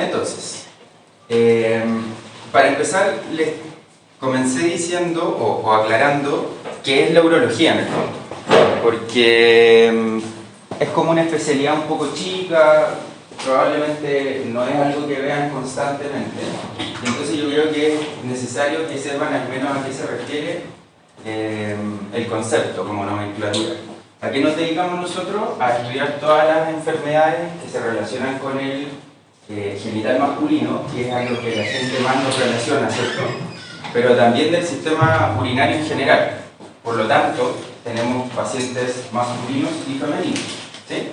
Entonces, para empezar, les comencé diciendo o aclarando qué es la urología en el fondo, porque es como una especialidad un poco chica, probablemente no es algo que vean constantemente, entonces yo creo que es necesario que sepan al menos a qué se refiere el concepto como nomenclatura. ¿A qué nos dedicamos nosotros? A estudiar todas las enfermedades que se relacionan con el genital masculino, que es algo que la gente más nos relaciona, ¿cierto? Pero también del sistema urinario en general. Por lo tanto, tenemos pacientes masculinos y femeninos, ¿sí?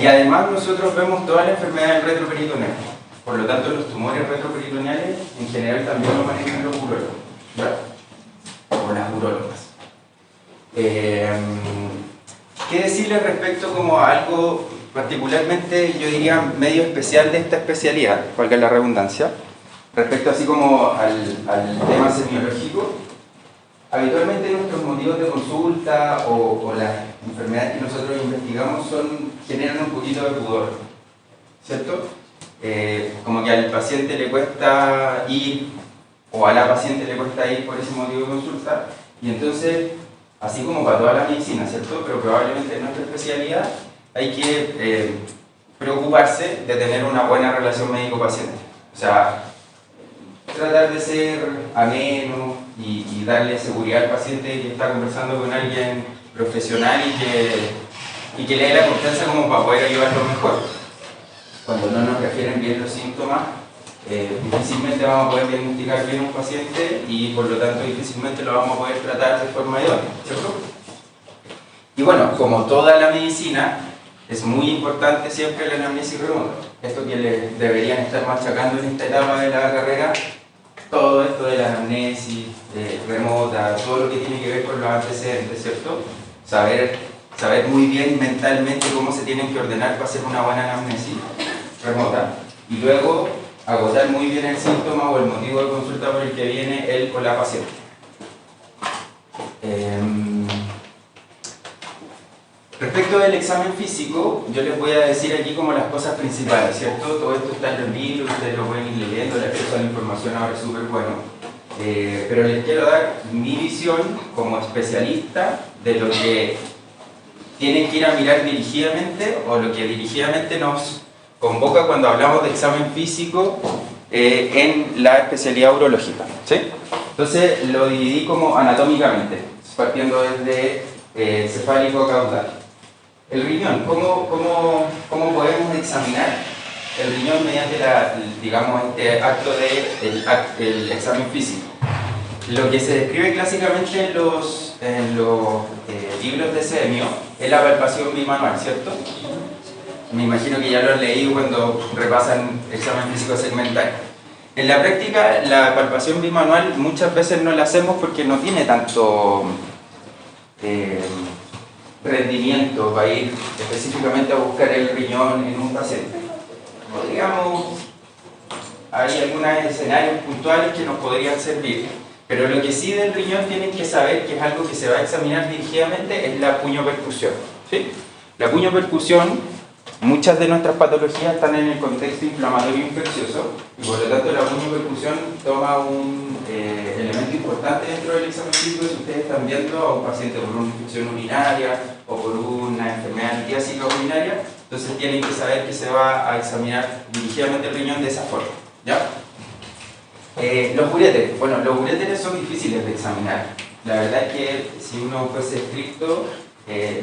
Y además nosotros vemos todas las enfermedades retroperitoneales. Por lo tanto, los tumores retroperitoneales en general también lo manejan los urólogos, ¿verdad? O las urólogas. ¿Qué decirles respecto como a algo particularmente, yo diría, medio especial de esta especialidad, valga la redundancia, respecto así como al tema semiológico? Habitualmente nuestros motivos de consulta o las enfermedades que nosotros investigamos generan un poquito de pudor, ¿cierto? Como que al paciente le cuesta ir, o a la paciente le cuesta ir por ese motivo de consulta, y entonces, así como para toda la medicina, ¿cierto? Pero probablemente en nuestra especialidad hay que preocuparse de tener una buena relación médico-paciente. O sea, tratar de ser ameno y darle seguridad al paciente que está conversando con alguien profesional y que le dé la confianza como para poder ayudarlo mejor. Cuando no nos refieren bien los síntomas, difícilmente vamos a poder diagnosticar bien a un paciente y por lo tanto difícilmente lo vamos a poder tratar de forma idónea, ¿cierto? Y bueno, como toda la medicina, es muy importante siempre la anamnesis remota. Esto que les deberían estar machacando en esta etapa de la carrera, todo esto de la anamnesis remota, todo lo que tiene que ver con los antecedentes, ¿cierto? Saber muy bien mentalmente cómo se tienen que ordenar para hacer una buena anamnesis remota y luego agotar muy bien el síntoma o el motivo de consulta por el que viene él o la paciente. Respecto del examen físico, yo les voy a decir aquí como las cosas principales, ¿cierto? Todo esto está en los libros, ustedes lo pueden ir leyendo, el acceso a la información ahora es súper bueno. Pero les quiero dar mi visión como especialista de lo que tienen que ir a mirar dirigidamente o lo que dirigidamente nos convoca cuando hablamos de examen físico en la especialidad urológica, ¿sí? Entonces lo dividí como anatómicamente, partiendo desde cefálico a caudal. El riñón, ¿cómo podemos examinar el riñón mediante digamos, este acto del examen físico? Lo que se describe clásicamente en los libros de Semio es la palpación bimanual, ¿cierto? Me imagino que ya lo han leído cuando repasan examen físico segmental. En la práctica, la palpación bimanual muchas veces no la hacemos porque no tiene tanto rendimiento para ir específicamente a buscar el riñón en un paciente. Hay algunos escenarios puntuales que nos podrían servir, pero lo que sí del riñón tienen que saber que es algo que se va a examinar dirigidamente es la puñopercusión, ¿sí? La puñopercusión, muchas de nuestras patologías están en el contexto inflamatorio infeccioso y por lo tanto la puñopercusión toma un elemento importante dentro del examen físico. Si ustedes están viendo a un paciente por una infección urinaria o por una enfermedad litiásica urinaria, entonces tienen que saber que se va a examinar dirigidamente el riñón de esa forma, ¿ya? Los uréteres. Bueno, los uréteres son difíciles de examinar. La verdad es que si uno fuese estricto,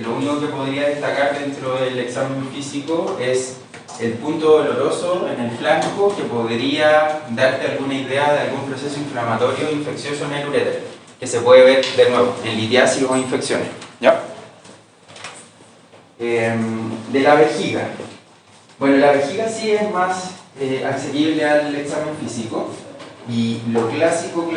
lo único que podría destacar dentro del examen físico es el punto doloroso en el flanco que podría darte alguna idea de algún proceso inflamatorio o infeccioso en el uréter, que se puede ver de nuevo en litiasis o infecciones, ¿ya? De la vejiga. Bueno, la vejiga sí es más accesible al examen físico y lo clásico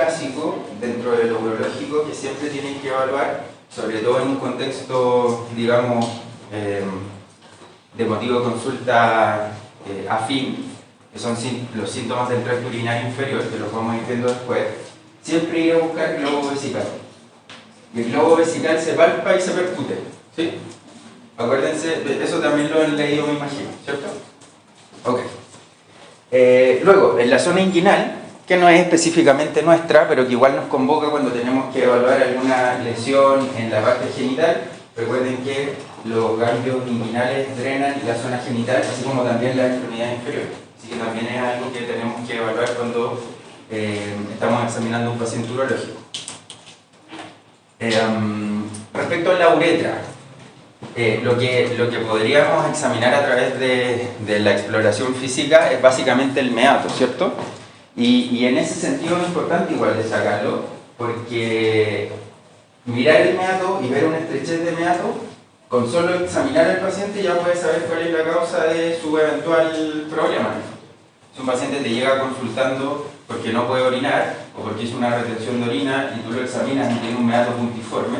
dentro de lo urológico que siempre tienen que evaluar, sobre todo en un contexto, digamos, de motivo de consulta afín, que son los síntomas del tracto urinario inferior, que los vamos a ir viendo después, siempre ir a buscar globo vesical. Y el globo vesical se palpa y se percute, ¿sí? Acuérdense, eso también lo han leído, me imagino, ¿cierto? Ok. Luego, en la zona inguinal, que no es específicamente nuestra, pero que igual nos convoca cuando tenemos que evaluar alguna lesión en la parte genital. Recuerden que los ganglios inguinales drenan la zona genital, así como también la extremidad inferior. Así que también es algo que tenemos que evaluar cuando estamos examinando un paciente urológico. Respecto a la uretra, lo que podríamos examinar a través de la exploración física es básicamente el meato, ¿cierto? Y en ese sentido es importante igual destacarlo, porque mirar el meato y ver una estrechez de meato, con solo examinar al paciente ya puedes saber cuál es la causa de su eventual problema. Si un paciente te llega consultando porque no puede orinar o porque hizo una retención de orina y tú lo examinas y tiene un meato puntiforme,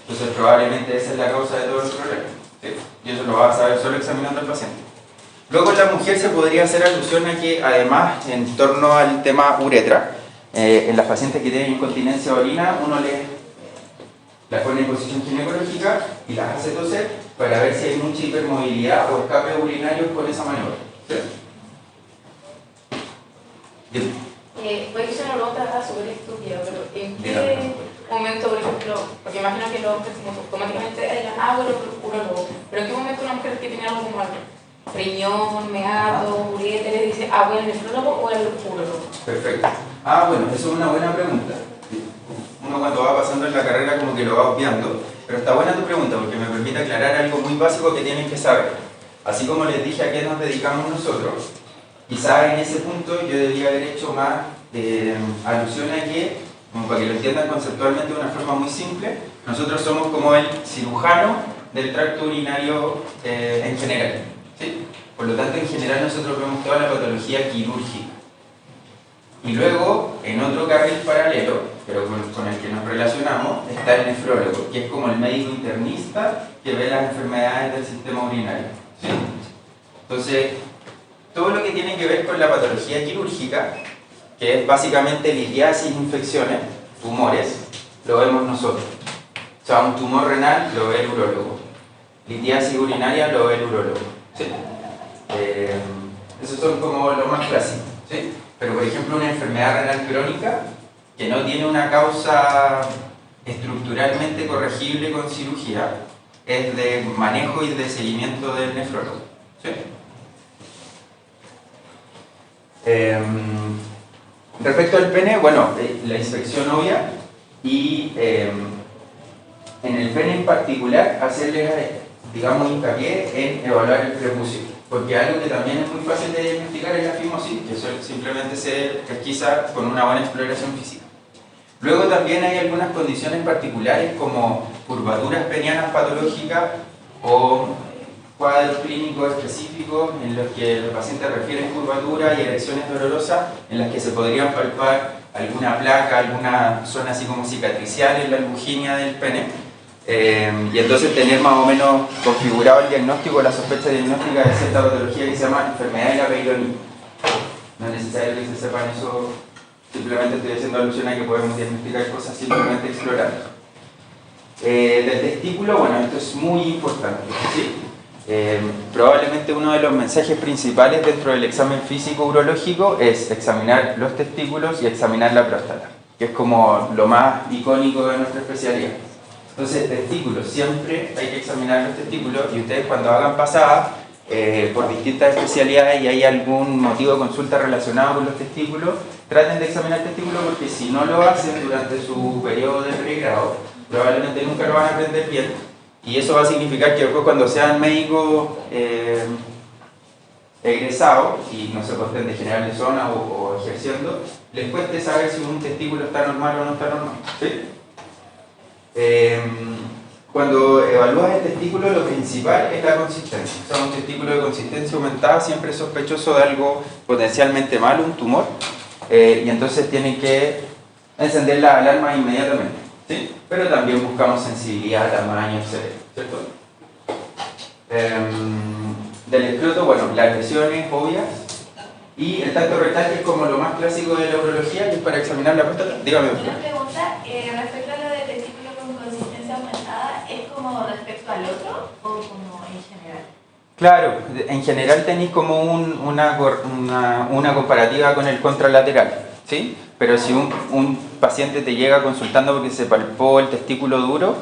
entonces probablemente esa es la causa de todos los problemas. ¿Sí? Y eso lo vas a saber solo examinando al paciente. Luego en la mujer se podría hacer alusión a que además en torno al tema uretra, en las pacientes que tienen incontinencia de orina, uno las pone en posición ginecológica y las hace toser para ver si hay mucha hipermovilidad o escape urinario con esa maniobra. ¿Sí? Puede que sea una pregunta súper estúpida, pero ¿en qué momento, por ejemplo, porque imagino que los hombres automáticamente digan, bueno, urólogo, pero ¿en qué momento una mujer que tiene algo como riñón, meato, uretra, dice, bueno, ¿el nefrólogo o el urólogo? Perfecto. Bueno, eso es una buena pregunta. Uno cuando va pasando en la carrera como que lo va obviando, pero está buena tu pregunta porque me permite aclarar algo muy básico que tienen que saber. Así como les dije a qué nos dedicamos nosotros, quizás en ese punto yo debería haber hecho más alusión a que, como para que lo entiendan conceptualmente de una forma muy simple, nosotros somos como el cirujano del tracto urinario en general. ¿Sí? Por lo tanto, en general nosotros vemos toda la patología quirúrgica. Y luego, en otro carril paralelo, pero con el que nos relacionamos, está el nefrólogo, que es como el médico internista que ve las enfermedades del sistema urinario. ¿Sí? Entonces, todo lo que tiene que ver con la patología quirúrgica, que es básicamente litiasis, infecciones, tumores, lo vemos nosotros. O sea, un tumor renal lo ve el urólogo. Litiasis urinaria lo ve el urólogo. ¿Sí? Esos son como los más clásicos. ¿Sí? Pero por ejemplo una enfermedad renal crónica que no tiene una causa estructuralmente corregible con cirugía es de manejo y de seguimiento del nefrólogo. ¿Sí? Respecto al pene, bueno, la inspección obvia y en el pene en particular hacerle, digamos, hincapié en evaluar el prepucio. Porque algo que también es muy fácil de diagnosticar es la fimosis, que simplemente se pesquisa con una buena exploración física. Luego también hay algunas condiciones particulares como curvaturas penianas patológicas o cuadros clínicos específicos en los que los pacientes refieren curvatura y erecciones dolorosas en las que se podrían palpar alguna placa, alguna zona así como cicatricial en la albuginia del pene. Y entonces tener más o menos configurado el diagnóstico, la sospecha diagnóstica de cierta patología que se llama enfermedad de la peyronie. No es necesario que se sepan eso, simplemente estoy haciendo alusión a que podemos diagnosticar cosas simplemente explorando. Del testículo, bueno, esto es muy importante. ¿Sí? Probablemente uno de los mensajes principales dentro del examen físico urológico es examinar los testículos y examinar la próstata, que es como lo más icónico de nuestra especialidad. Entonces, testículos, siempre hay que examinar los testículos y ustedes cuando hagan pasadas por distintas especialidades y hay algún motivo de consulta relacionado con los testículos, traten de examinar testículos porque si no lo hacen durante su periodo de pregrado, probablemente nunca lo van a aprender bien y eso va a significar que después cuando sean médicos egresados y no se estén de general de zona o ejerciendo, les cueste saber si un testículo está normal o no está normal. ¿Sí? Cuando evalúas el testículo, lo principal es la consistencia. O sea, un testículo de consistencia aumentada siempre es sospechoso de algo potencialmente malo, un tumor, y entonces tienen que encender la alarma inmediatamente. ¿Sí? Pero también buscamos sensibilidad, tamaño, etc. ¿Cierto? Del escroto, bueno, las lesiones obvias y el tacto rectal, que es como lo más clásico de la urología, que es para examinar la próstata. Dígame, doctor. Una pregunta respecto a lo de testículo con consistencia aumentada, ¿es como respecto al otro o como en general? Claro, en general tenéis como una comparativa con el contralateral, ¿sí? Pero si un paciente te llega consultando porque se palpó el testículo duro,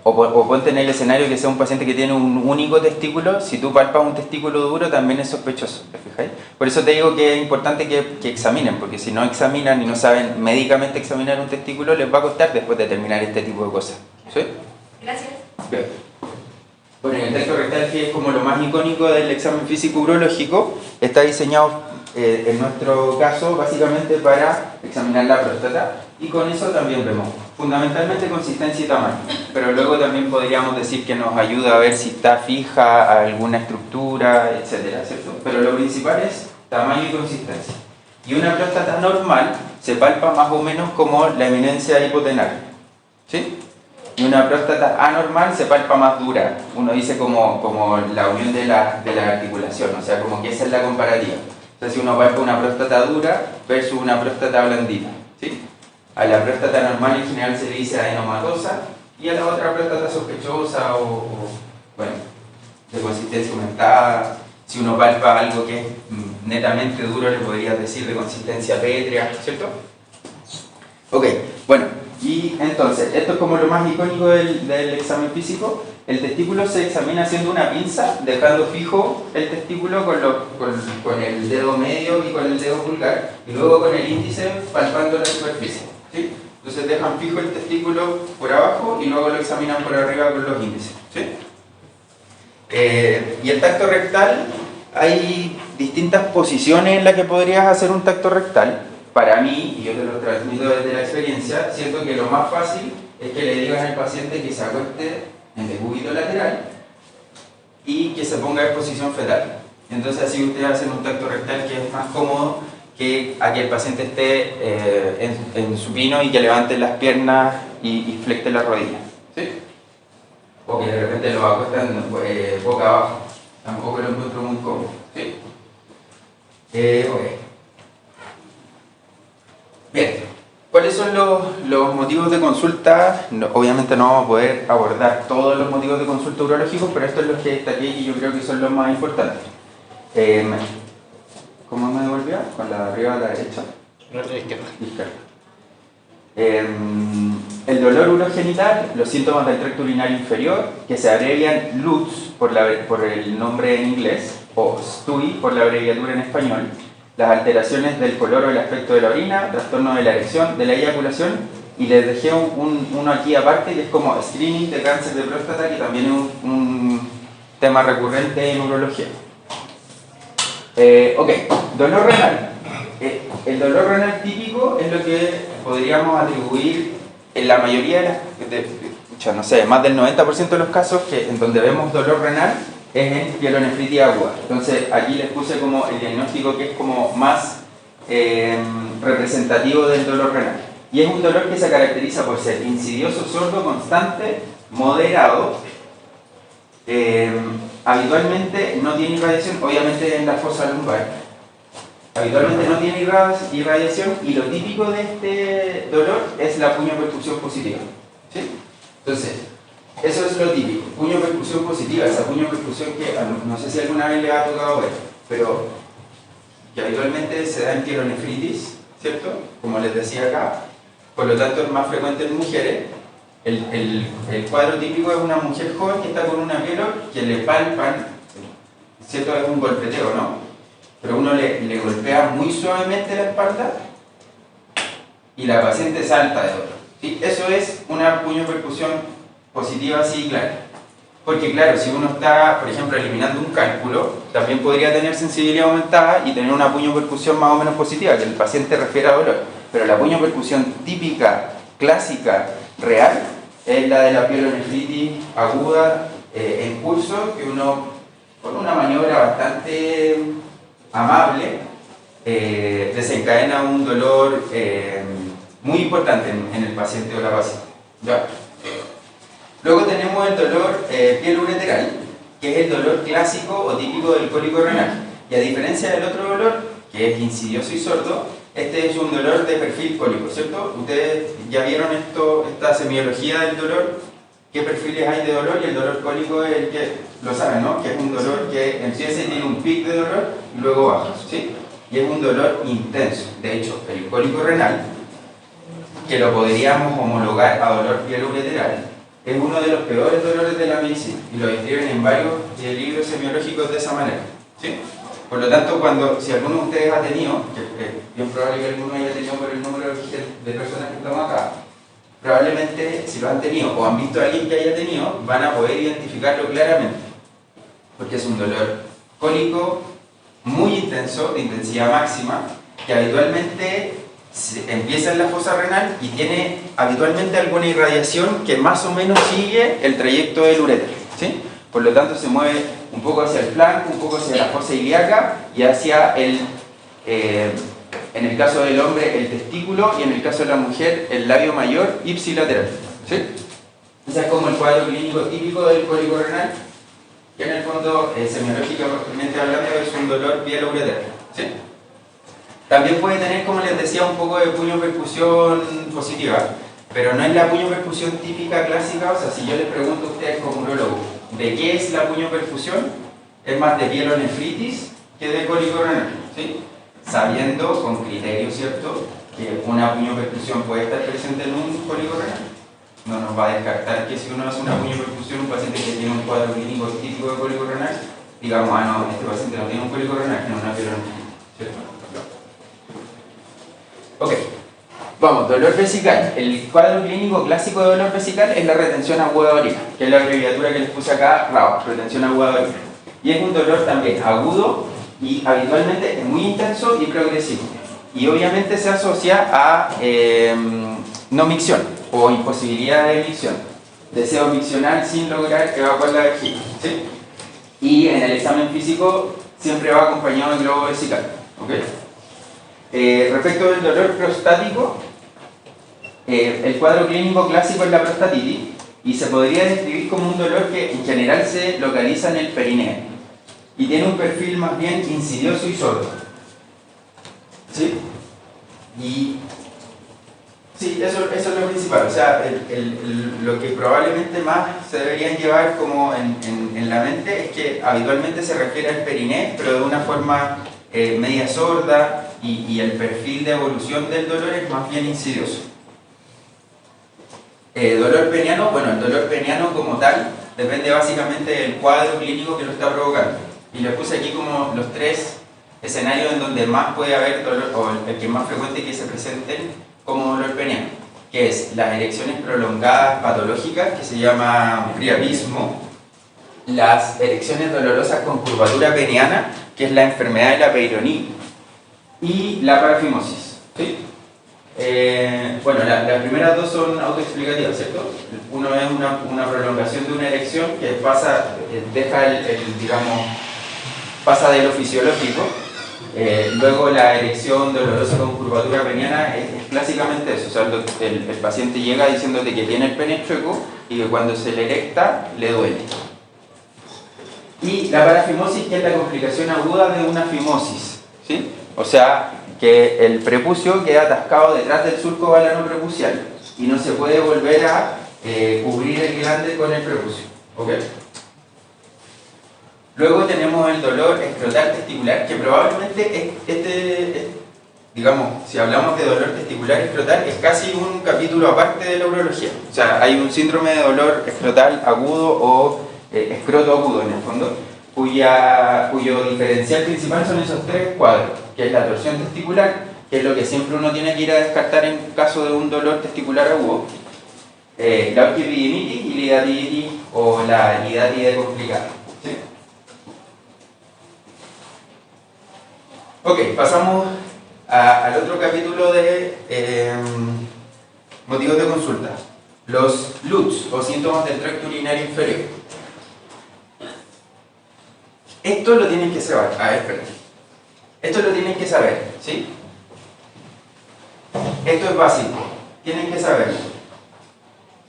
o ponte en el escenario que sea un paciente que tiene un único testículo, si tú palpas un testículo duro también es sospechoso, ¿te fijáis? Por eso te digo que es importante que examinen, porque si no examinan y no saben médicamente examinar un testículo, les va a costar después determinar este tipo de cosas, ¿sí? Gracias. Bien. Bueno, el tacto rectal, que es como lo más icónico del examen físico urológico, está diseñado en nuestro caso básicamente para examinar la próstata, y con eso también vemos fundamentalmente consistencia y tamaño, pero luego también podríamos decir que nos ayuda a ver si está fija alguna estructura, etcétera, ¿cierto? Pero lo principal es tamaño y consistencia. Y una próstata normal se palpa más o menos como la eminencia hipotenar, ¿sí? Y una próstata anormal se palpa más dura. Uno dice como la unión de la articulación, o sea, como que esa es la comparativa. O sea, si uno palpa una próstata dura versus una próstata blandita, ¿sí? A la próstata normal en general se le dice adenomatosa, y a la otra próstata sospechosa bueno, de consistencia aumentada. Si uno palpa algo que es netamente duro, le podrías decir de consistencia pétrea, ¿cierto? Ok, bueno, y entonces, esto es como lo más icónico del examen físico. El testículo se examina haciendo una pinza, dejando fijo el testículo con el dedo medio y con el dedo pulgar, y luego con el índice palpando la superficie, ¿sí? Entonces dejan fijo el testículo por abajo y luego lo examinan por arriba con los índices, ¿sí? Y el tacto rectal, hay distintas posiciones en las que podrías hacer un tacto rectal. Para mí, y yo te lo transmito desde la experiencia, siento que lo más fácil es que le digan al paciente que se acueste en decúbito lateral y que se ponga en posición fetal. Entonces así ustedes hacen un tacto rectal que es más cómodo que a que el paciente esté en supino y que levante las piernas y flecte las rodillas, ¿sí? O que de repente lo acuestan boca abajo. Tampoco lo encuentro muy cómodo, ¿sí? Ok. Bien, ¿cuáles son los motivos de consulta? No, obviamente no vamos a poder abordar todos los motivos de consulta urológicos, pero estos son los que destaqué y yo creo que son los más importantes. ¿Cómo me devolvía? Con la de arriba a la derecha. La izquierda. El dolor urogenital, los síntomas del tracto urinario inferior, que se abrevian LUTS por el nombre en inglés, o STUI por la abreviatura en español. Las alteraciones del color o el aspecto de la orina, trastorno de la erección, de la eyaculación, y les dejé uno aquí aparte que es como screening de cáncer de próstata, que también es un tema recurrente en urología. Ok, dolor renal. El dolor renal típico es lo que podríamos atribuir en la mayoría no sé, más del 90% de los casos en donde vemos dolor renal es en pielonefritis aguda. Entonces aquí les puse como el diagnóstico que es como más representativo del dolor renal. Y es un dolor que se caracteriza por ser insidioso, sordo, constante, moderado. Habitualmente no tiene irradiación, obviamente en la fosa lumbar. Habitualmente no tiene irradiación, y lo típico de este dolor es la puño-percusión positiva, ¿sí? Entonces, eso es lo típico, puño-percusión positiva, esa puño-percusión que no sé si alguna vez le ha tocado ver, pero que habitualmente se da en pielonefritis, ¿cierto? Como les decía acá, por lo tanto es más frecuente en mujeres. El cuadro típico es una mujer joven que está con una pielo que le palpan, ¿cierto? Es un golpeteo, ¿no? Pero uno le golpea muy suavemente la espalda y la paciente salta de dolor, ¿sí? Eso es una puño-percusión positiva, sí, claro. Porque claro, si uno está, por ejemplo, eliminando un cálculo, también podría tener sensibilidad aumentada y tener una puño-percusión más o menos positiva, que el paciente refiere a dolor. Pero la puño-percusión típica, clásica, real, es la de la pielonefritis aguda en curso, que uno, con una maniobra bastante amable, desencadena un dolor muy importante en el paciente o la paciente, ¿ya? Luego tenemos el dolor pielureteral, que es el dolor clásico o típico del cólico renal. Y a diferencia del otro dolor, que es insidioso y sordo, este es un dolor de perfil cólico, ¿cierto? Ustedes ya vieron esta semiología del dolor, qué perfiles hay de dolor, y el dolor cólico es el que lo saben, ¿no? Que es un dolor que empieza y tiene un pic de dolor y luego baja, ¿sí? Y es un dolor intenso. De hecho, el cólico renal, que lo podríamos homologar a dolor pielo-ureteral, es uno de los peores dolores de la medicina y lo describen en varios libros semiológicos de esa manera, ¿sí? Por lo tanto, si alguno de ustedes ha tenido, que es bien probable que alguno haya tenido por el número de personas que estamos acá, probablemente si lo han tenido o han visto a alguien que haya tenido, van a poder identificarlo claramente, porque es un dolor cólico muy intenso, de intensidad máxima, que habitualmente empieza en la fosa renal y tiene habitualmente alguna irradiación que más o menos sigue el trayecto del uréter, ¿sí? Por lo tanto se mueve un poco hacia el flanco, un poco hacia la fosa ilíaca y hacia en el caso del hombre el testículo y en el caso de la mujer el labio mayor ipsilateral, ¿sí? Ese es como el cuadro clínico típico del cólico renal, que en el fondo, semiológicamente hablando, es un dolor pielo-ureteral, ¿sí? También puede tener, como les decía, un poco de puño-percusión positiva, pero no es la puño-percusión típica clásica. O sea, si yo les pregunto a ustedes como urólogo, ¿de qué es la puño-percusión? Es más de pielonefritis que de cólico renal, ¿sí? Sabiendo con criterio, ¿cierto?, que una puño-percusión puede estar presente en un cólico renal. No nos va a descartar que si uno hace una puño-percusión, un paciente que tiene un cuadro clínico típico de cólico renal, digamos, ah, no, este paciente no tiene un cólico renal, tiene una pielonefritis, ¿cierto? Ok, vamos, dolor vesical. El cuadro clínico clásico de dolor vesical es la retención aguda de orina, que es la abreviatura que les puse acá, RAO, retención aguda de orina. Y es un dolor también agudo y habitualmente es muy intenso y progresivo. Y obviamente se asocia a no micción o imposibilidad de micción. Deseo miccional sin lograr evacuar la vejiga, ¿sí? Y en el examen físico siempre va acompañado del globo vesical, ¿ok? Respecto del dolor prostático, el cuadro clínico clásico es la prostatitis y se podría describir como un dolor que en general se localiza en el perineo y tiene un perfil más bien insidioso y sordo, ¿sí? Y sí, eso es lo principal. O sea, lo que probablemente más se deberían llevar como en la mente es que habitualmente se refiere al perineo, pero de una forma media sorda, y el perfil de evolución del dolor es más bien insidioso. Dolor peniano, bueno, el dolor peniano como tal depende básicamente del cuadro clínico que lo está provocando. Y les puse aquí como los tres escenarios en donde más puede haber dolor, o el que es más frecuente que se presenten como dolor peniano, que es las erecciones prolongadas patológicas, que se llama priapismo, las erecciones dolorosas con curvatura peniana, que es la enfermedad de la Peyronie, y la parafimosis, ¿sí? Bueno, las primeras dos son autoexplicativas, ¿cierto? Uno es una prolongación de una erección que pasa, digamos, pasa de lo fisiológico. Luego la erección dolorosa con curvatura peniana es clásicamente eso. O sea, el paciente llega diciéndote que tiene el pene chueco y que cuando se le erecta le duele. Y la parafimosis, que es la complicación aguda de una fimosis, ¿sí? O sea, que el prepucio queda atascado detrás del surco balano-prepucial y no se puede volver a cubrir el glande con el prepucio, ¿ok? Luego tenemos el dolor escrotal testicular, que probablemente digamos, si hablamos de dolor testicular escrotal, es casi un capítulo aparte de la urología. O sea, hay un síndrome de dolor escrotal agudo o escroto agudo en el fondo, cuyo diferencial principal son esos tres cuadros, que es la torsión testicular, que es lo que siempre uno tiene que ir a descartar en caso de un dolor testicular agudo, la orquipidimitis y la hidatiditis o la hidatide complicada, ¿sí? Ok, pasamos al otro capítulo de motivos de consulta, los LUTS o síntomas del tracto urinario inferior. Esto lo tienen que saber. A ver, espera. Esto lo tienen que saber, ¿sí? Esto es básico. Tienen que saberlo.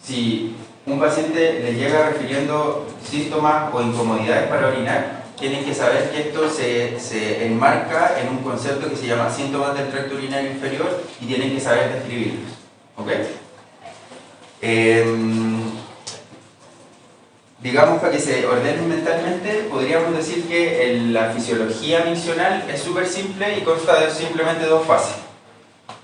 Si un paciente le llega refiriendo síntomas o incomodidades para orinar, tienen que saber que esto se enmarca en un concepto que se llama síntomas del tracto urinario inferior y tienen que saber describirlos, ¿ok? digamos, para que se ordenen mentalmente, podríamos decir que la fisiología miccional es súper simple y consta de simplemente dos fases.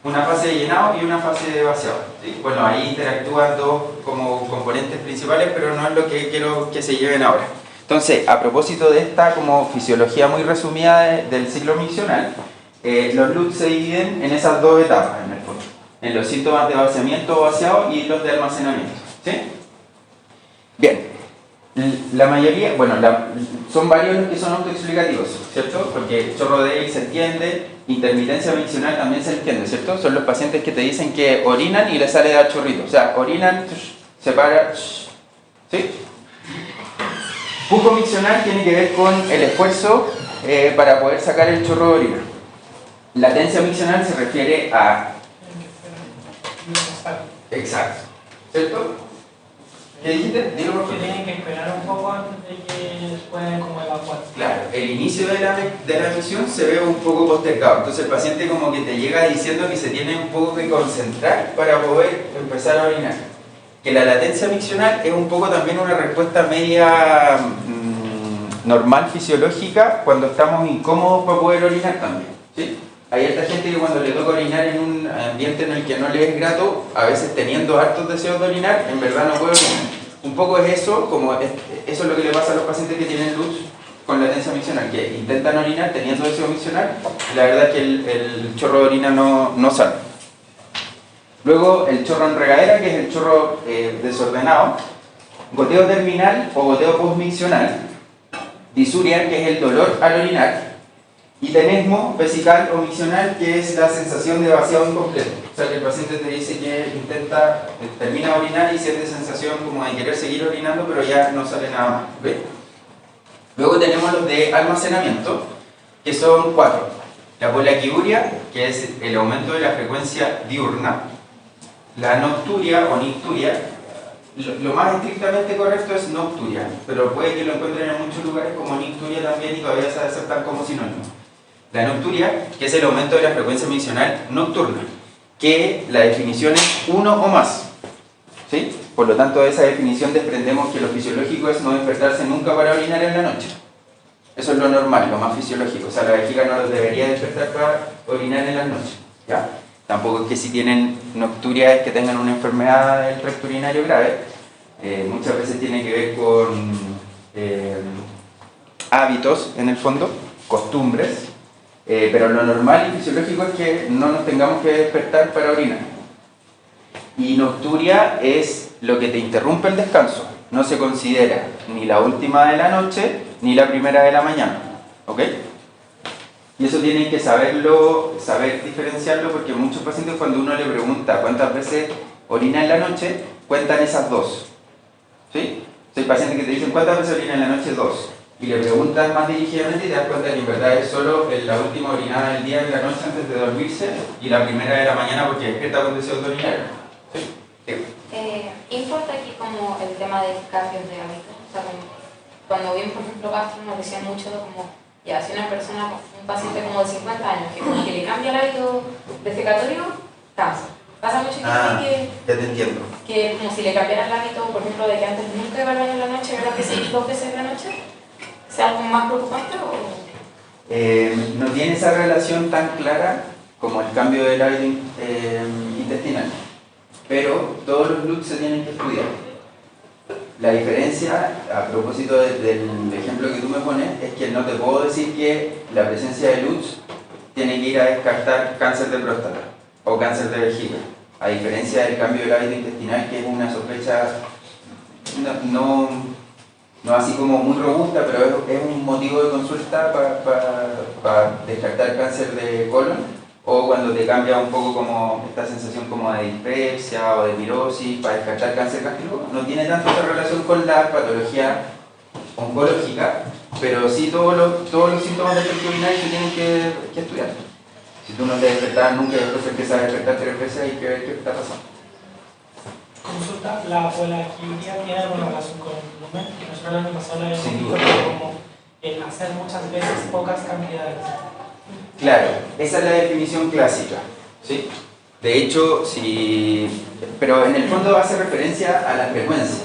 Una fase de llenado y una fase de vaciado, ¿sí? Bueno, ahí interactúan dos como componentes principales, pero no es lo que quiero que se lleven ahora. Entonces, a propósito de esta como fisiología muy resumida del ciclo miccional, los LUTs se dividen en esas dos etapas, en el fondo, en los síntomas de vaciamiento o vaciado y los de almacenamiento, ¿sí? Bien. La mayoría, bueno, son varios los que son autoexplicativos, ¿cierto? Porque chorro débil se entiende, intermitencia miccional también se entiende, ¿cierto? Son los pacientes que te dicen que orinan y les sale de dar chorrito. O sea, orinan, se para, ¿sí? Pujo miccional tiene que ver con el esfuerzo para poder sacar el chorro de orina. Latencia miccional se refiere a... Exacto, ¿cierto? ¿Qué dijiste? Dilo por favor. Que tienen que esperar un poco antes de que puedan como evacuar. Claro, el inicio de la emisión se ve un poco postergado, entonces el paciente como que te llega diciendo que se tiene un poco que concentrar para poder empezar a orinar. Que la latencia miccional es un poco también una respuesta media normal, fisiológica, cuando estamos incómodos para poder orinar también, ¿sí? Hay harta gente que cuando le toca orinar en un ambiente en el que no le es grato, a veces teniendo hartos deseos de orinar, en verdad no puede orinar. Un poco es eso, eso es lo que le pasa a los pacientes que tienen LUTS con latencia miccional, que intentan orinar teniendo deseo miccional, la verdad es que el chorro de orina no sale. Luego el chorro en regadera, que es el chorro desordenado, goteo terminal o goteo postmiccional, disuria, que es el dolor al orinar, y tenesmo vesical o miccional, que es la sensación de vaciado incompleto. O sea, que el paciente te dice que termina de orinar y siente sensación como de querer seguir orinando, pero ya no sale nada más. ¿Ve? Luego tenemos los de almacenamiento, que son 4. La polaquiuria, que es el aumento de la frecuencia diurna. La nocturia o nicturia, lo más estrictamente correcto es nocturia, pero puede que lo encuentren en muchos lugares como nicturia también y todavía se aceptan como sinónimo. La nocturia, que es el aumento de la frecuencia miccional nocturna, que la definición es 1 o más, ¿sí? Por lo tanto, de esa definición desprendemos que lo fisiológico es no despertarse nunca para orinar en la noche. Eso es lo normal, lo más fisiológico. O sea, la vejiga no los debería despertar para orinar en las noches, ¿ya? Tampoco es que si tienen nocturia es que tengan una enfermedad del tracto urinario grave. Muchas veces tiene que ver con hábitos, en el fondo, costumbres, pero lo normal y fisiológico es que no nos tengamos que despertar para orinar. Y nocturia es lo que te interrumpe el descanso. No se considera ni la última de la noche ni la primera de la mañana, ¿ok? Y eso tienen que saber diferenciarlo, porque muchos pacientes, cuando uno le pregunta cuántas veces orina en la noche, cuentan esas dos, ¿sí? Hay pacientes que te dicen cuántas veces orina en la noche, 2, y le preguntas más dirigidamente y te das cuenta que en verdad es solo la última orinada del día y la noche antes de dormirse y la primera de la mañana porque despierta con deseo de orinar, ¿sí? ¿Importa aquí como el tema de cambios de hábitos? O sea, cuando vimos, por ejemplo, Castro nos decía mucho como, ya, si una persona, un paciente como de 50 años, que como que le cambia el hábito defecatorio, cansa. Pasa mucho que ya te entiendo. Que como si le cambiara el hábito, por ejemplo, de que antes nunca iba al baño en la noche, ahora que sí, 2 veces en la noche, ¿sea algo más preocupante o...? No tiene esa relación tan clara como el cambio del hábito intestinal, pero todos los LUTs se tienen que estudiar. La diferencia, a propósito del ejemplo que tú me pones, es que no te puedo decir que la presencia de LUTs tiene que ir a descartar cáncer de próstata o cáncer de vejiga, a diferencia del cambio del hábito intestinal, que es una sospecha no así como muy robusta, pero es un motivo de consulta para descartar cáncer de colon, o cuando te cambia un poco como esta sensación como de dispepsia o de pirosis para descartar cáncer gástrico. No tiene tanto esa relación con la patología oncológica, pero sí todos los síntomas del tracto urinario se tienen que estudiar. Si tú no te despertas nunca y después empiezas a despertar 3 veces, hay que ver qué está pasando. Consulta, ¿la polaquiuria tiene alguna relación con el volumen? Que nosotros el año pasado le Sin hemos duda. visto como el hacer muchas veces pocas cantidades. Claro, esa es la definición clásica, ¿sí? De hecho, pero en el fondo hace referencia a la frecuencia.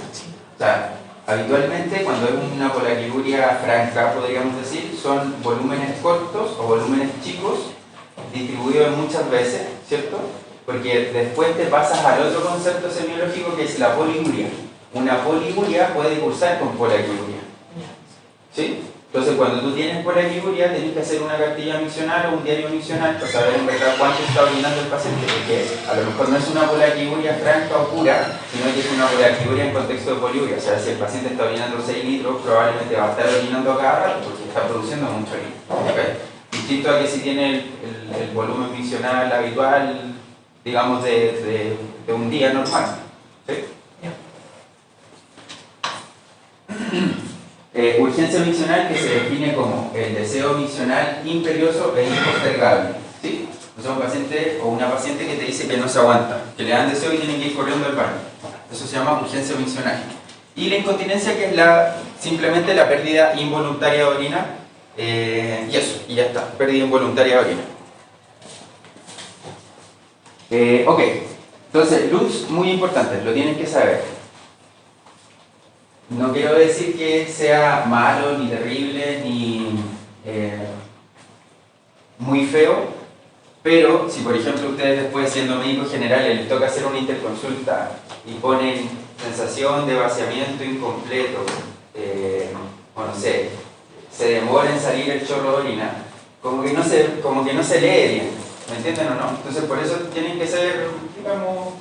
O sea, Habitualmente, cuando es una polaquiuria franca, podríamos decir, son volúmenes cortos o volúmenes chicos, distribuidos en muchas veces, ¿cierto? Porque después te pasas al otro concepto semiológico que es la poliuria. Una poliuria puede cursar con polaquiuria. ¿Sí? Entonces, cuando tú tienes polaquiuria, tienes que hacer una cartilla miccional o un diario miccional para saber en verdad cuánto está orinando el paciente, porque a lo mejor no es una polaquiuria franca o pura, sino que es una polaquiuria en contexto de poliuria. O sea, si el paciente está orinando 6 litros, probablemente va a estar orinando a cada rato porque está produciendo mucho orina. ¿Okay? Distinto a que si tiene el volumen miccional habitual, digamos, de un día normal. ¿Sí? Urgencia miccional, que se define como el deseo miccional imperioso e impostergable. ¿Sí? O sea, un paciente o una paciente que te dice que no se aguanta, que le dan deseo y tienen que ir corriendo al baño. Eso se llama urgencia miccional. Y la incontinencia, que es simplemente la pérdida involuntaria de orina. Y eso, y ya está, pérdida involuntaria de orina. Ok, entonces, luz, muy importante, lo tienen que saber. No quiero decir que sea malo, ni terrible, ni muy feo, pero si por ejemplo ustedes después, siendo médicos generales, les toca hacer una interconsulta y ponen sensación de vaciamiento incompleto, o no sé, se demora en salir el chorro de orina, como que no se lee bien, ¿me entienden o no? Entonces por eso tienen que ser, digamos,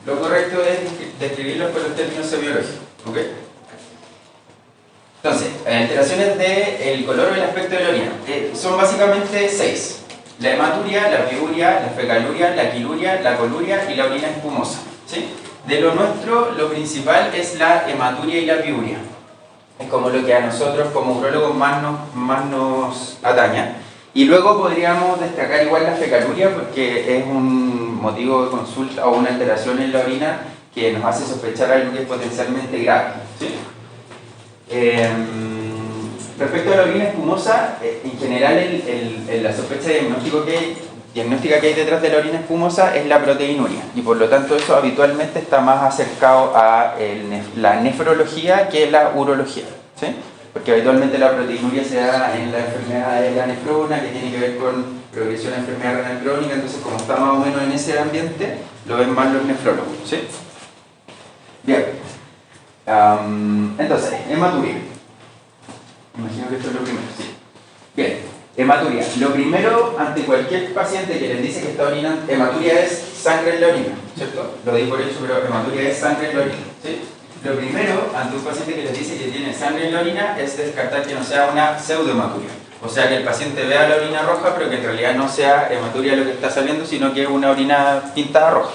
lo correcto es describirlos con los términos semiológicos. ¿Ok? Entonces, alteraciones del color o el aspecto de la orina. Son básicamente 6. La hematuria, la piuria, la fecaluria, la quiluria, la coluria y la orina espumosa. ¿Sí? De lo nuestro, lo principal es la hematuria y la piuria. Es como lo que a nosotros como urólogos más nos atañe. Y luego podríamos destacar igual la fecaluria porque es un motivo de consulta o una alteración en la orina que nos hace sospechar algo que es potencialmente grave. ¿Sí? Respecto a la orina espumosa, en general la sospecha diagnóstica que hay detrás de la orina espumosa es la proteinuria y por lo tanto eso habitualmente está más acercado a la nefrología que la urología. ¿Sí? Porque habitualmente la proteinuria se da en la enfermedad de la nefrona, que tiene que ver con progresión de enfermedad renal crónica, entonces como está más o menos en ese ambiente, lo ven más los nefrólogos. ¿Sí? Bien. Entonces, hematuria. Imagino que esto es lo primero, sí. Bien, hematuria. Lo primero ante cualquier paciente que les dice que está orinando, hematuria es sangre en la orina, ¿cierto? Lo digo por hecho, pero hematuria es sangre en la orina, ¿sí? Lo primero ante un paciente que les dice que tiene sangre en la orina es descartar que no sea una pseudohematuria. O sea, que el paciente vea la orina roja, pero que en realidad no sea hematuria lo que está saliendo, sino que es una orina pintada roja.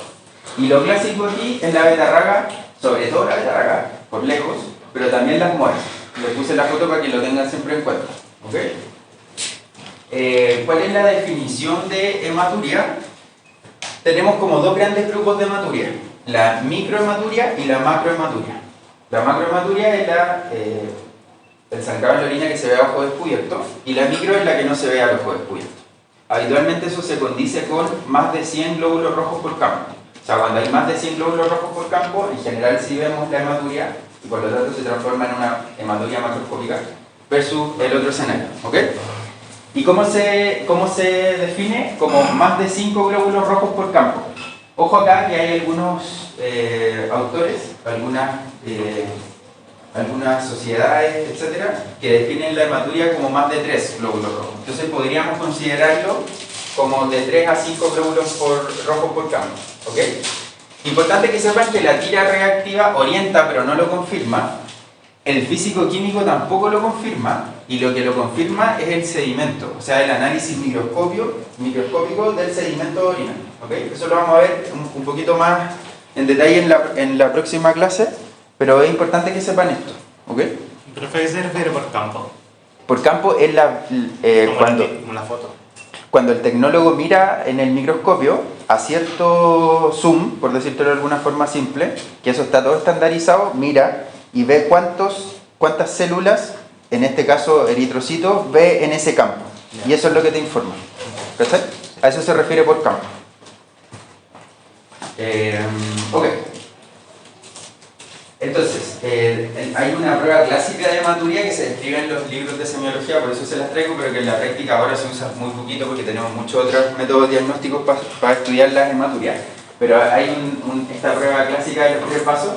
Y lo clásico aquí es la betarraga, sobre todo la betarraga, por lejos, pero también las moras. Les puse la foto para que lo tengan siempre en cuenta. ¿Okay? ¿Cuál es la definición de hematuria? Tenemos como dos grandes grupos de hematuria, la microhematuria y la macrohematuria. La macrohematuria es el sangrado en la orina que se ve a ojo descubierto y la micro es la que no se ve a ojo descubierto. Habitualmente eso se condice con más de 100 glóbulos rojos por campo. O sea, cuando hay más de 100 glóbulos rojos por campo, en general sí vemos la hematuria y por lo tanto se transforma en una hematuria macroscópica versus el otro escenario. ¿Ok? ¿Y cómo se define? Como más de 5 glóbulos rojos por campo. Ojo acá que hay algunos autores, algunas sociedades, etcétera, que definen la hematuria como más de 3 glóbulos rojos. Entonces podríamos considerarlo como de 3 a 5 glóbulos rojos por campo. ¿Ok? Importante que sepan que la tira reactiva orienta pero no lo confirma. El físico-químico tampoco lo confirma y lo que lo confirma es el sedimento, o sea, el análisis microscópico del sedimento de orina. ¿Okay? Eso lo vamos a ver un poquito más en detalle en la próxima clase, pero es importante que sepan esto. ¿Okay? ¿Pero qué se refiere por campo? Por campo es como la foto. Cuando el tecnólogo mira en el microscopio a cierto zoom, por decirlo de alguna forma simple, que eso está todo estandarizado, mira y ve cuántas células, en este caso eritrocitos, ve en ese campo. Y eso es lo que te informa. ¿Cachai? A eso se refiere por campo. Ok. Entonces, hay una prueba clásica de hematuria que se describe en los libros de semiología, por eso se las traigo, pero que en la práctica ahora se usa muy poquito porque tenemos muchos otros métodos diagnósticos para estudiar las hematurias. Pero hay esta prueba clásica de los 3 pasos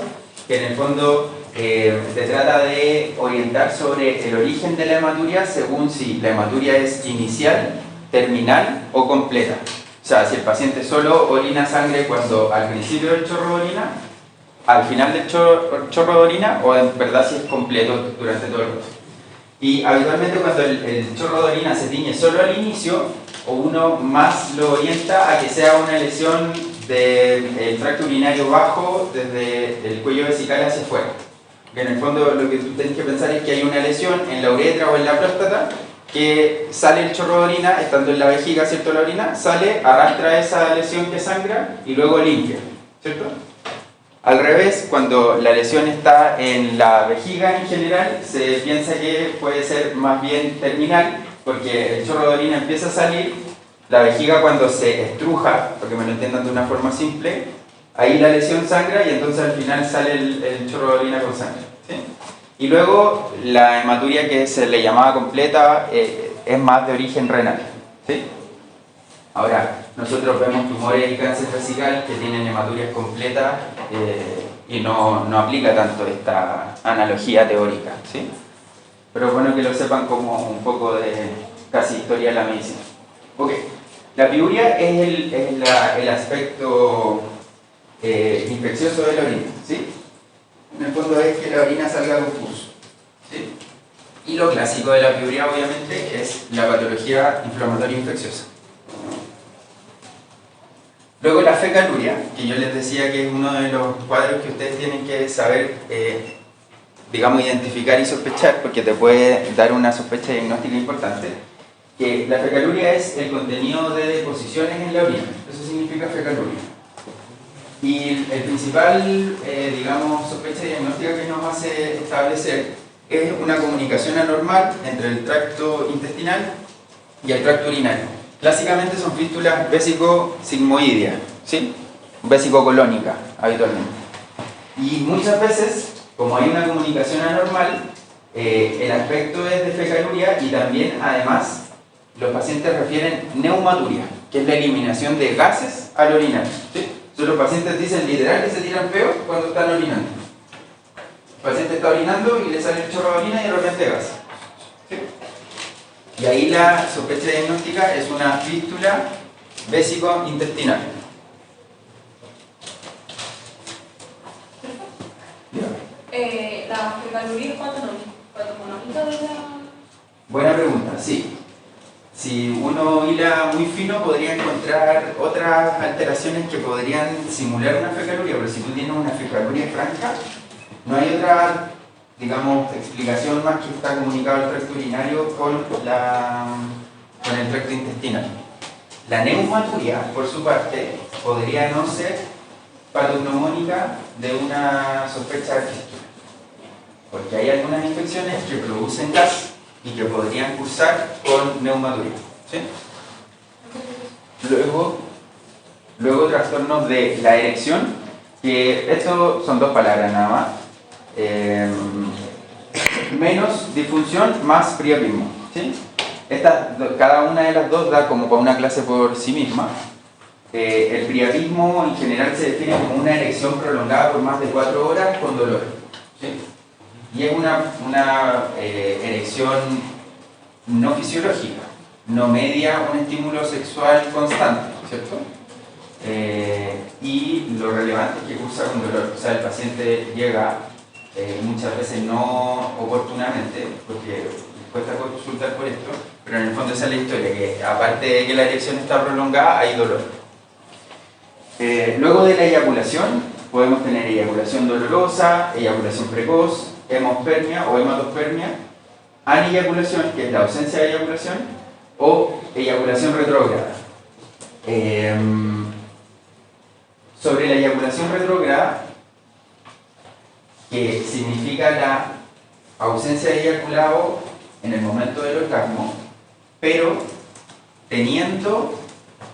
que en el fondo se trata de orientar sobre el origen de la hematuria según si la hematuria es inicial, terminal o completa. O sea, si el paciente solo orina sangre cuando al principio del chorro de orina, al final del chorro de orina, o en verdad si es completo durante todo el rato. Y habitualmente cuando el chorro de orina se tiñe solo al inicio, o uno más lo orienta a que sea una lesión del tracto urinario bajo desde el cuello vesical hacia afuera. Que en el fondo lo que tú tienes que pensar es que hay una lesión en la uretra o en la próstata, que sale el chorro de orina, estando en la vejiga, ¿cierto? La orina sale, arrastra esa lesión que sangra y luego limpia, ¿cierto? Al revés, cuando la lesión está en la vejiga en general, se piensa que puede ser más bien terminal, porque el chorro de orina empieza a salir, la vejiga cuando se estruja, para que me lo entiendan de una forma simple, ahí la lesión sangra y entonces al final sale el chorro de orina con sangre, ¿sí? Y luego la hematuria que se le llamaba completa es más de origen renal, ¿sí? Ahora, nosotros vemos tumores y cáncer vesical que tienen hematurías completas y no aplica tanto esta analogía teórica, ¿sí? Pero es bueno que lo sepan como un poco de casi historia de la medicina. Ok, la piuria es el aspecto infeccioso de la orina, ¿sí? En el fondo es que la orina salga con pus, ¿sí? Y lo clásico de la piuria obviamente es la patología inflamatoria infecciosa. Luego la fecaluria, que yo les decía que es uno de los cuadros que ustedes tienen que saber, digamos, identificar y sospechar, porque te puede dar una sospecha diagnóstica importante, que la fecaluria es el contenido de deposiciones en la orina, eso significa fecaluria. Y el principal, digamos, sospecha diagnóstica que nos hace establecer es una comunicación anormal entre el tracto intestinal y el tracto urinario. Clásicamente son fístulas vésico-sigmoideas, ¿sí? Vésico-colónica, habitualmente. Y muchas veces, como hay una comunicación anormal, el aspecto es de fecaluria y también, además, los pacientes refieren neumaturia, que es la eliminación de gases al orinar, ¿sí? Entonces los pacientes dicen literal que se tiran peos cuando están orinando. El paciente está orinando y le sale el chorro de orina y de repente gas, ¿sí? Y ahí la sospecha diagnóstica es una fístula vésico-intestinal. ¿La fecaluria cuánto monómica de la...? Buena pregunta, sí. Si uno hila muy fino podría encontrar otras alteraciones que podrían simular una fecaluria, pero si tú tienes una fecaluria franca, no hay otra, digamos, explicación más que está comunicado el tracto urinario con el tracto intestinal. La neumaturia, por su parte, podría no ser patognomónica de una sospecha de fístula, porque hay algunas infecciones que producen gas y que podrían cursar con neumaturia, ¿sí? Luego trastornos de la erección, que esto son 2 palabras nada más. Menos disfunción más priapismo, ¿sí? Cada una de las dos da como para una clase por sí misma. El priapismo en general se define como una erección prolongada por más de 4 horas con dolor, ¿sí? Y es una erección no fisiológica, no media un estímulo sexual constante, ¿cierto? Y lo relevante es que cursa con dolor, o sea, el paciente llega muchas veces no oportunamente, porque cuesta consultar por esto, pero en el fondo esa es la historia, que aparte de que la erección está prolongada, hay dolor. Luego de la eyaculación, podemos tener eyaculación dolorosa, eyaculación precoz, hemospermia o hematospermia, aneyaculación, que es la ausencia de eyaculación, o eyaculación retrógrada. Sobre la eyaculación retrógrada, que significa la ausencia de eyaculado en el momento del orgasmo, pero teniendo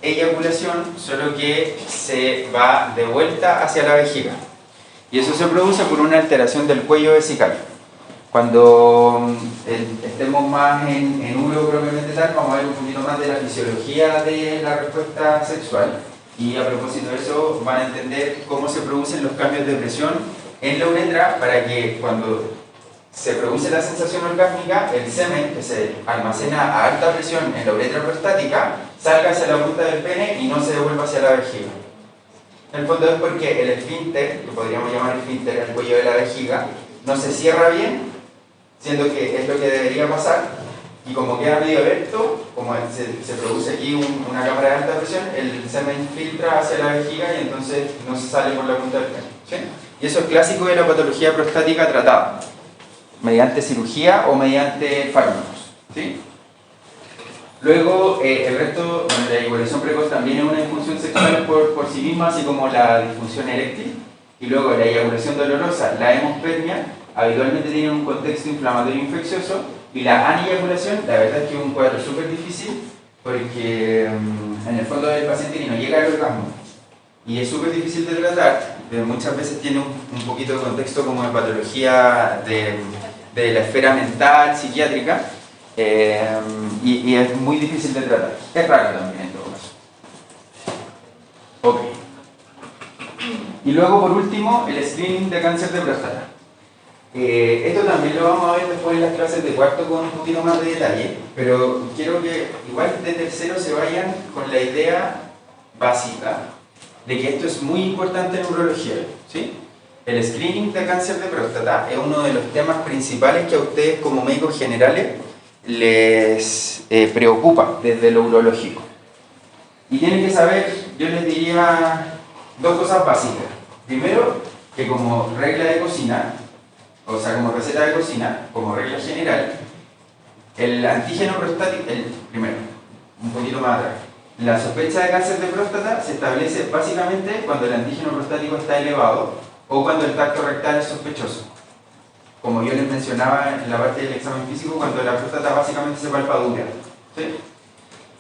eyaculación, solo que se va de vuelta hacia la vejiga. Y eso se produce por una alteración del cuello vesical. Cuando estemos más en uro propiamente tal, vamos a ver un poquito más de la fisiología de la respuesta sexual. Y a propósito de eso, van a entender cómo se producen los cambios de presión en la uretra para que cuando se produce la sensación orgásmica, el semen que se almacena a alta presión en la uretra prostática salga hacia la punta del pene y no se devuelva hacia la vejiga. En el fondo es porque el esfínter, que podríamos llamar esfínter, el cuello de la vejiga, no se cierra bien, siendo que es lo que debería pasar, y como queda medio abierto, como se produce aquí una cámara de alta presión, el semen filtra hacia la vejiga y entonces no se sale por la punta del pene. ¿Sí? Y eso es clásico de la patología prostática tratada, mediante cirugía o mediante fármacos. ¿Sí? Luego, el resto, bueno, la eyaculación precoz también es una disfunción sexual por sí misma, así como la disfunción eréctil. Y luego, la eyaculación dolorosa, la hemospermia, habitualmente tiene un contexto inflamatorio infeccioso. Y la aneyaculación, la verdad es que es un cuadro súper difícil, porque en el fondo el paciente no llega al orgasmo. Y es súper difícil de tratar, muchas veces tiene un poquito de contexto como de patología de la esfera mental, psiquiátrica, y es muy difícil de tratar. Es raro también en todo caso. Ok. Y luego, por último, el screening de cáncer de próstata. Esto también lo vamos a ver después en las clases de cuarto con un poquito más de detalle, pero quiero que igual de tercero se vayan con la idea básica de que esto es muy importante en urología, ¿sí? El screening de cáncer de próstata es uno de los temas principales que a ustedes como médicos generales les preocupa desde lo urológico. Y tienen que saber, yo les diría, dos cosas básicas. Primero, que como regla de cocina, o sea, como receta de cocina, como regla general, el antígeno prostático, primero, un poquito más atrás, la sospecha de cáncer de próstata se establece básicamente cuando el antígeno prostático está elevado o cuando el tacto rectal es sospechoso. Como yo les mencionaba en la parte del examen físico, cuando la próstata básicamente se palpa dura. ¿Sí?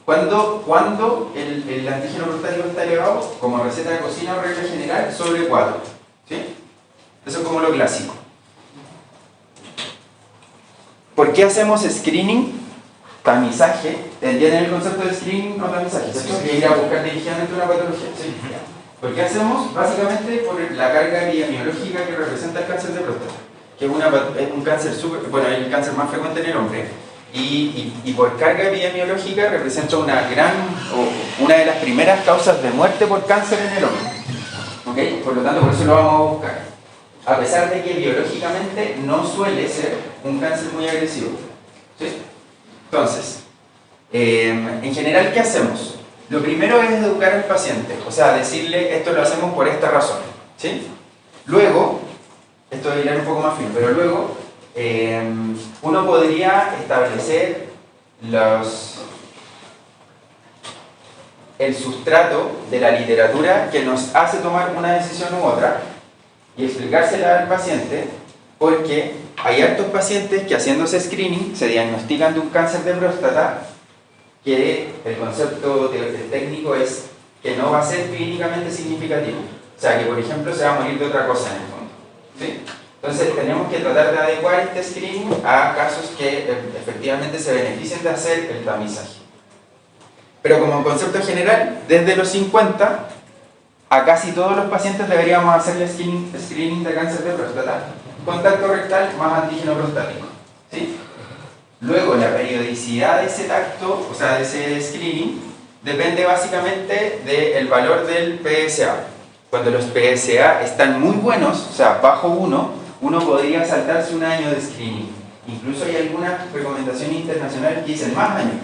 Cuando el antígeno prostático está elevado, como receta de cocina o regla general, sobre 4. ¿Sí? Eso es como lo clásico. ¿Por qué hacemos screening? Tamizaje. ¿Entienden el concepto de screening o tamizaje? ¿Cierto? Que ir a buscar dirigidamente una patología. ¿Sí? ¿Por qué hacemos? Básicamente por la carga epidemiológica que representa el cáncer de próstata, que es un cáncer bueno, es el cáncer más frecuente en el hombre, y por carga epidemiológica representa una de las primeras causas de muerte por cáncer en el hombre. ¿Okay? Por lo tanto, por eso lo vamos a buscar. A pesar de que biológicamente no suele ser un cáncer muy agresivo. ¿Sí? Entonces, en general, ¿qué hacemos? Lo primero es educar al paciente, o sea, decirle esto lo hacemos por esta razón. ¿Sí? Luego, esto irá un poco más fino, pero luego uno podría establecer el sustrato de la literatura que nos hace tomar una decisión u otra y explicársela al paciente, porque hay hartos pacientes que haciéndose screening se diagnostican de un cáncer de próstata que el concepto técnico es que no va a ser clínicamente significativo. O sea, que por ejemplo se va a morir de otra cosa en el fondo. ¿Sí? Entonces tenemos que tratar de adecuar este screening a casos que efectivamente se beneficien de hacer el tamizaje. Pero como concepto general, desde los 50 a casi todos los pacientes deberíamos hacerle screening de cáncer de próstata, contacto rectal más antígeno prostático. ¿Sí? Luego la periodicidad de ese tacto, o sea de ese screening, depende básicamente del valor del PSA. Cuando los PSA están muy buenos, o sea bajo 1, uno podría saltarse un año de screening. Incluso hay algunas recomendaciones internacionales que dicen más años.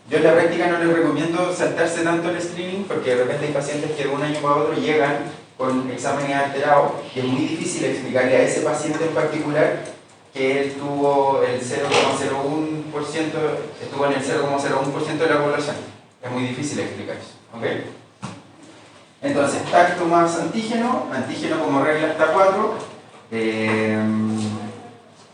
Yo en la práctica no les recomiendo saltarse tanto el screening porque de repente hay pacientes que de un año para otro llegan con exámenes alterados y es muy difícil explicarle a ese paciente en particular que él tuvo el 0,01%, estuvo en el 0,01% de la población. Es muy difícil explicar eso. ¿Okay? Entonces, tacto más antígeno como regla hasta 4,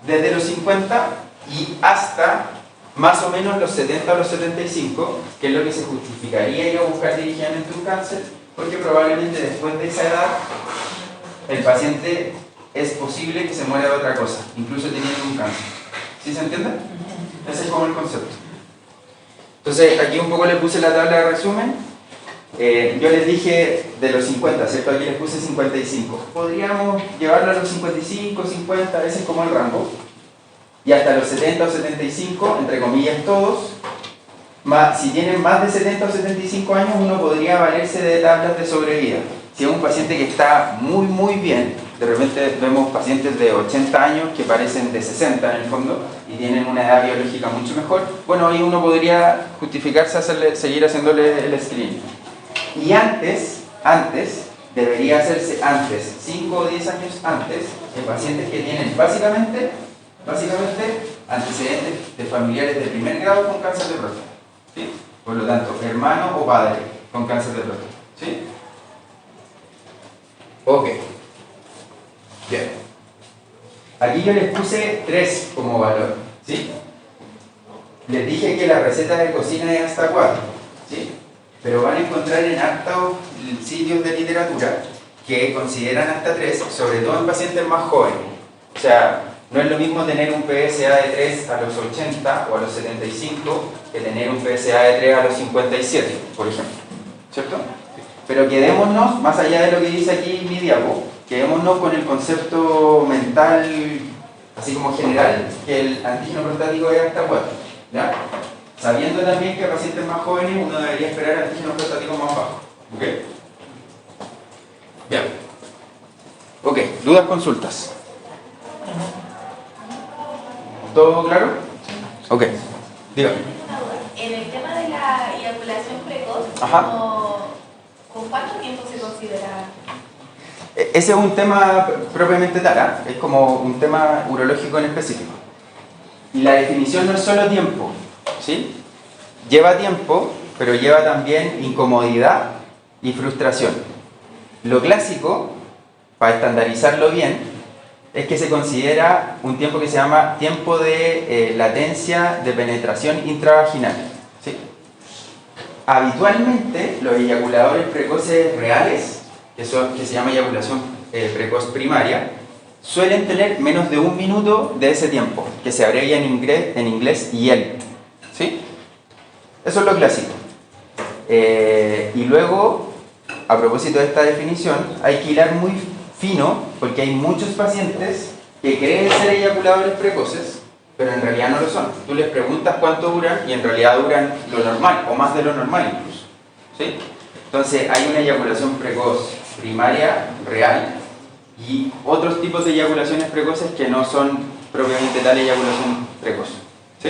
desde los 50 y hasta más o menos los 70 o los 75, que es lo que se justificaría ir a buscar dirigidamente un cáncer, porque probablemente después de esa edad el paciente es posible que se muera de otra cosa, incluso teniendo un cáncer. ¿Sí se entiende? Ese es como el concepto. Entonces, aquí un poco le puse la tabla de resumen. Yo les dije de los 50, ¿cierto? Aquí les puse 55. Podríamos llevarlo a los 55, 50, ese es como el rango. Y hasta los 70 o 75, entre comillas todos. Si tienen más de 70 o 75 años, uno podría valerse de tablas de sobrevida. Si es un paciente que está muy, muy bien, de repente vemos pacientes de 80 años que parecen de 60 en el fondo y tienen una edad biológica mucho mejor, bueno, ahí uno podría justificarse seguir haciéndole el screening. Y antes, debería hacerse antes, 5 o 10 años antes, en pacientes que tienen básicamente antecedentes de familiares de primer grado con cáncer de próstata. ¿Sí? Por lo tanto, hermano o padre con cáncer de próstata. ¿Sí? Ok. Bien. Aquí yo les puse 3 como valor. ¿Sí? Les dije que la receta de cocina es hasta 4. ¿Sí? Pero van a encontrar en hartos sitios de literatura que consideran hasta 3, sobre todo en pacientes más jóvenes. O sea, no es lo mismo tener un PSA de 3 a los 80 o a los 75 que tener un PSA de 3 a los 57, por ejemplo. ¿Cierto? Pero quedémonos, más allá de lo que dice aquí mi diapo, quedémonos con el concepto mental, así como general, que el antígeno prostático es hasta 4. ¿Ya? Sabiendo también que a pacientes más jóvenes uno debería esperar antígenos prostáticos más bajos. ¿Ok? Bien. Ok, dudas, consultas. ¿Todo claro? Ok, dígame. En el tema de la eyaculación precoz, ¿con cuánto tiempo se considera? Ese es un tema propiamente tal, es como un tema urológico en específico. Y la definición no es solo tiempo, ¿sí? Lleva tiempo, pero lleva también incomodidad y frustración. Lo clásico, para estandarizarlo bien, es que se considera un tiempo que se llama tiempo de latencia de penetración intravaginal. ¿Sí? Habitualmente, los eyaculadores precoces reales, que se llama eyaculación precoz primaria, suelen tener menos de 1 minuto de ese tiempo, que se abrevia en inglés YELP. ¿Sí? Eso es lo clásico. Y luego, a propósito de esta definición, hay que hilar muy fino, porque hay muchos pacientes que creen ser eyaculadores precoces, pero en realidad no lo son. Tú les preguntas cuánto duran y en realidad duran lo normal, o más de lo normal incluso. ¿Sí? Entonces hay una eyaculación precoz primaria real y otros tipos de eyaculaciones precoces que no son propiamente tal eyaculación precoz. ¿Sí?